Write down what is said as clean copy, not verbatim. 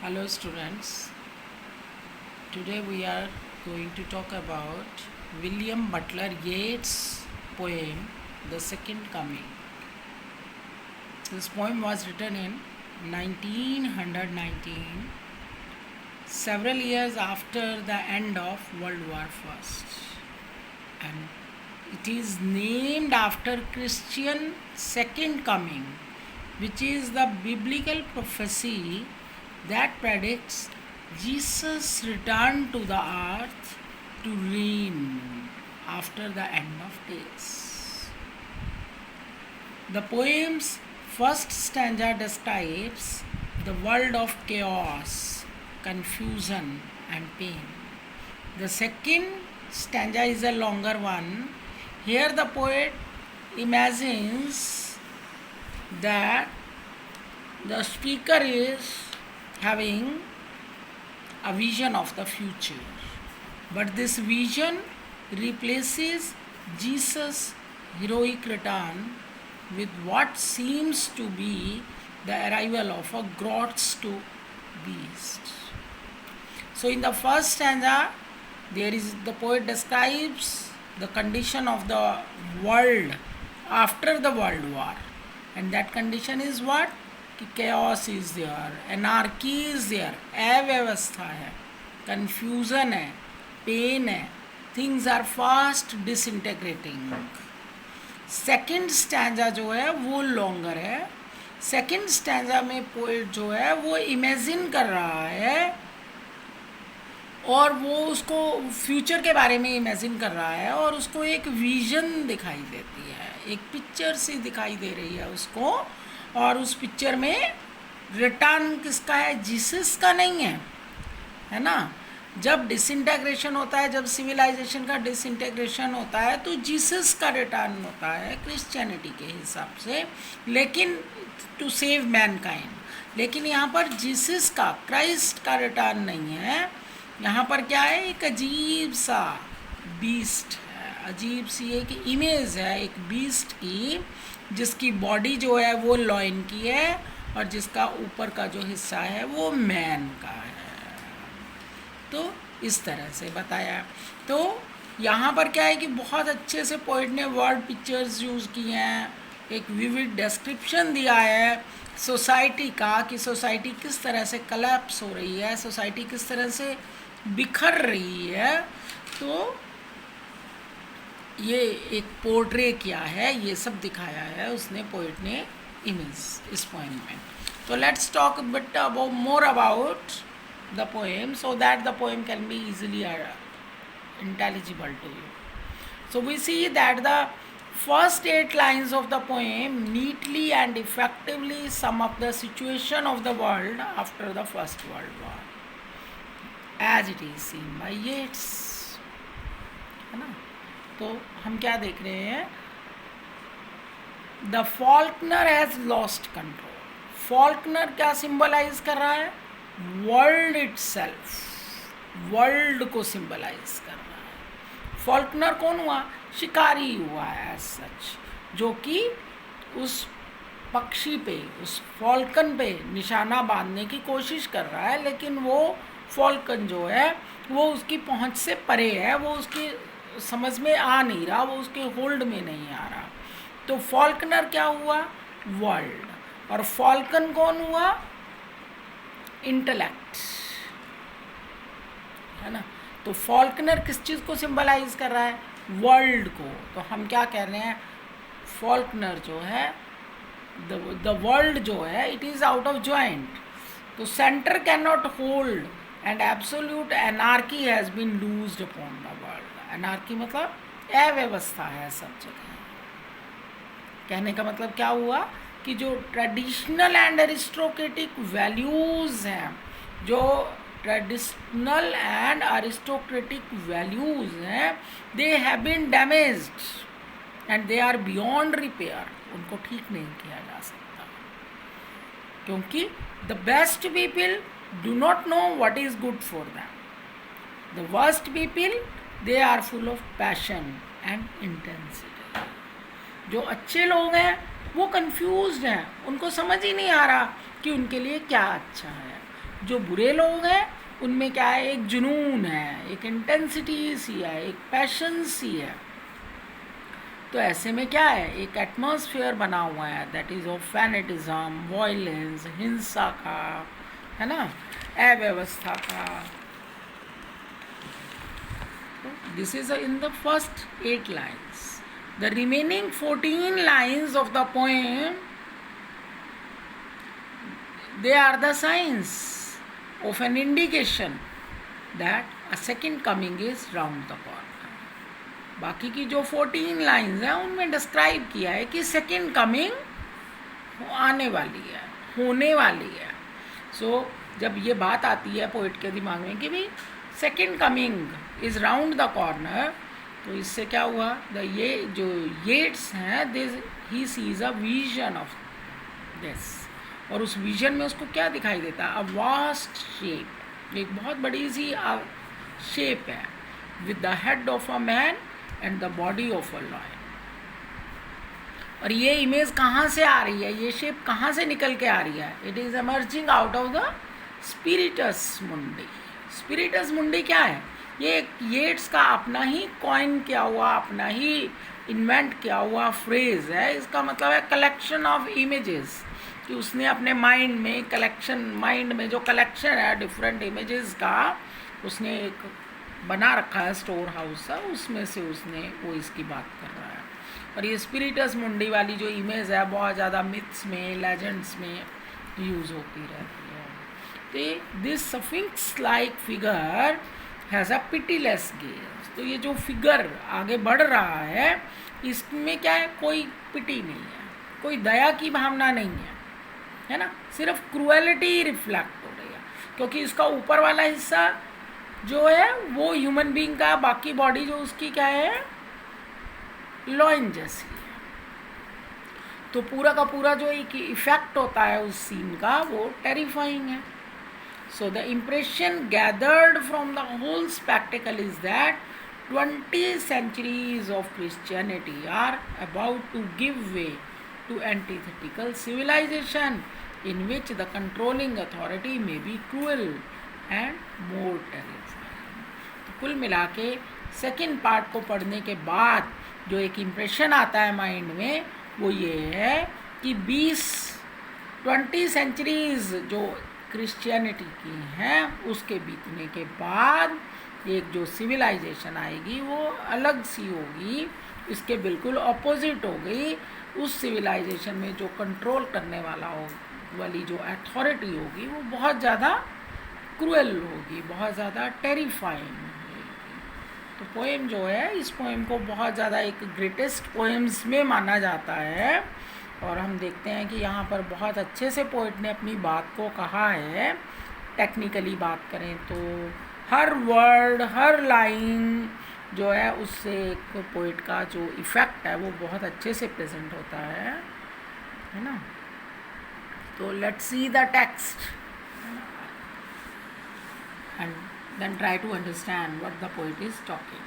Hello students, today we are going to talk about William Butler Yeats' poem The Second Coming. This poem was written in 1919, several years after the end of World War I, and it is named after Christian Second Coming, which is the biblical prophecy that predicts Jesus' return to the earth to reign after the end of days. The poem's first stanza describes the world of chaos, confusion, and pain. The second stanza is a longer one. Here, the poet imagines that the speaker is having a vision of the future, but this vision replaces Jesus' heroic return with what seems to be the arrival of a grotesque beast. So in the first stanza, the poet describes the condition of the world after the World War, and that condition is what? कि chaos is there, anarchy is there, अव्यवस्था है, confusion है, pain है, things are fast disintegrating. Second stanza जो है वो longer है. Second stanza में पोएट जो है वो इमेजिन कर रहा है और वो उसको फ्यूचर के बारे में इमेजिन कर रहा है और उसको एक विजन दिखाई देती है, एक पिक्चर सी दिखाई दे रही है उसको, और उस पिक्चर में रिटर्न किसका है? जीसस का नहीं है ना. जब डिसइंटेग्रेशन होता है, जब सिविलाइजेशन का डिसइंटेग्रेशन होता है तो जीसस का रिटर्न होता है क्रिश्चियनिटी के हिसाब से, लेकिन टू सेव मैनकाइंड. लेकिन यहाँ पर जीसस का, क्राइस्ट का रिटर्न नहीं है. यहाँ पर क्या है? एक अजीब सा बीस्ट है, अजीब सी एक इमेज है एक बीस्ट की, जिसकी बॉडी जो है वो लॉइन की है और जिसका ऊपर का जो हिस्सा है वो मैन का है. तो इस तरह से बताया. तो यहाँ पर क्या है कि बहुत अच्छे से पोइट ने वर्ड पिक्चर्स यूज़ किए हैं, एक विविड डिस्क्रिप्शन दिया है सोसाइटी का, कि सोसाइटी किस तरह से कलैप्स हो रही है, सोसाइटी किस तरह से बिखर रही है. तो ये एक पोर्ट्रे किया है, ये सब दिखाया है उसने, पोइट ने इमेज इस पोएम में. तो let's talk bit about more about the poem so that the poem can be easily intelligible to you. So we see that the first 8 lines of the poem neatly and effectively sum up the situation of the world after the First World War as it is seen by Yeats, है ना. तो हम क्या देख रहे हैं? The Faulkner has lost control. Faulkner क्या symbolize कर रहा है? वर्ल्ड इटसेल्फ, वर्ल्ड को सिंबलाइज कर रहा है. फॉल्कनर कौन हुआ? शिकारी हुआ है एज सच, जो कि उस पक्षी पे, उस फॉल्कन पे निशाना बांधने की कोशिश कर रहा है, लेकिन वो फॉल्कन जो है वो उसकी पहुंच से परे है, वो उसकी समझ में आ नहीं रहा, वो उसके होल्ड में नहीं आ रहा. तो फॉल्कनर क्या हुआ? वर्ल्ड. और फॉल्कन कौन हुआ? इंटेलेक्ट, है ना. तो फॉल्कनर किस चीज़ को सिंबलाइज कर रहा है? वर्ल्ड को. तो हम क्या कह रहे हैं? फॉल्कनर जो है, द वर्ल्ड जो है, it is out of joint. तो centre can not hold and absolute anarchy has been loosed upon the world. Anarchy मतलब अव्यवस्था है सब जगह. कहने का मतलब क्या हुआ कि जो ट्रेडिशनल एंड अरिस्टोक्रेटिक वैल्यूज़ हैं, जो ट्रेडिशनल एंड अरिस्टोक्रेटिक वैल्यूज़ हैं, they have been damaged and they are beyond repair. उनको ठीक नहीं किया जा सकता, क्योंकि the best people do not know what is good for them. The worst people, they are full of passion and intensity. जो अच्छे लोग हैं वो कंफ्यूज्ड हैं, उनको समझ ही नहीं आ रहा कि उनके लिए क्या अच्छा है. जो बुरे लोग हैं उनमें क्या है, एक जुनून है, एक इंटेंसिटी सी है, एक पैशन सी है। तो ऐसे में क्या है, एक एटमॉस्फेयर बना हुआ है that is of fanaticism, violence, हिंसा का, है ना, अव्यवस्था का। This is in the first 8 lines. The remaining 14 lines of the poem, they are the signs of an indication that a second coming is round the corner. बाकी की जो 14 lines हैं उनमें डिस्क्राइब किया है कि सेकेंड कमिंग आने वाली है, होने वाली है। सो जब ये बात आती है पोइट के दिमाग में कि भाई second coming is round the corner, तो इससे क्या हुआ, ये जो येट्स हैं he sees a vision of this, और उस विजन में उसको क्या दिखाई देता है, अ वास्ट शेप, एक बहुत बड़ी सी शेप है, with the head of a man and the body of a lion. और ये इमेज कहाँ से आ रही है, ये शेप कहाँ से निकल के आ रही है, it is emerging out of the Spiritus Mundi. Spiritus मुंडी क्या है, ये एक येट्स का अपना ही कॉइन किया हुआ, अपना ही इन्वेंट किया हुआ फ्रेज है। इसका मतलब है कलेक्शन ऑफ इमेजेस, कि उसने अपने माइंड में जो कलेक्शन है डिफरेंट इमेजेस का, उसने एक बना रखा है, स्टोर हाउस है, उसमें से उसने वो इसकी बात कर रहा है। और ये स्पिरिटस मुंडी वाली जो इमेज है बहुत ज़्यादा मिथ्स में, लेजेंड्स में यूज़ होती रहती है। तो this sphinx like figure has a pitiless gauge. तो ये जो फिगर आगे बढ़ रहा है इसमें क्या है, कोई पिटी नहीं है, कोई दया की भावना नहीं है ना, सिर्फ क्रूएलिटी रिफ्लेक्ट हो रही है, क्योंकि इसका ऊपर वाला हिस्सा जो है वो ह्यूमन बीइंग का, बाकी बॉडी जो उसकी क्या है, लॉइन जैसी है। तो पूरा का पूरा जो एक इफेक्ट होता है उस सीन का वो टेरिफाइंग है। So the impression gathered from the whole spectacle is that 20 centuries of Christianity are about to give way to antithetical civilization in which the controlling authority may be cruel and more terrifying. तो कुल मिला के second part को पढ़ने के बाद जो एक इम्प्रेशन आता है माइंड में वो ये है कि 20 सेंचुरीज जो क्रिश्चियनिटी की हैं उसके बीतने के बाद एक जो सिविलाइजेशन आएगी वो अलग सी होगी, इसके बिल्कुल ऑपोजिट होगी। उस सिविलाइजेशन में जो कंट्रोल करने वाली जो अथॉरिटी होगी वो बहुत ज़्यादा क्रूएल होगी, बहुत ज़्यादा टेरिफाइंग होगी। तो पोएम जो है, इस पोएम को बहुत ज़्यादा एक ग्रेटेस्ट पोएम्स में माना जाता है। और हम देखते हैं कि यहाँ पर बहुत अच्छे से पोएट ने अपनी बात को कहा है। टेक्निकली बात करें तो हर वर्ड, हर लाइन जो है उससे एक पोइट का जो इफ़ेक्ट है वो बहुत अच्छे से प्रेजेंट होता है ना। तो let's see the text and then try to understand what the poet is talking.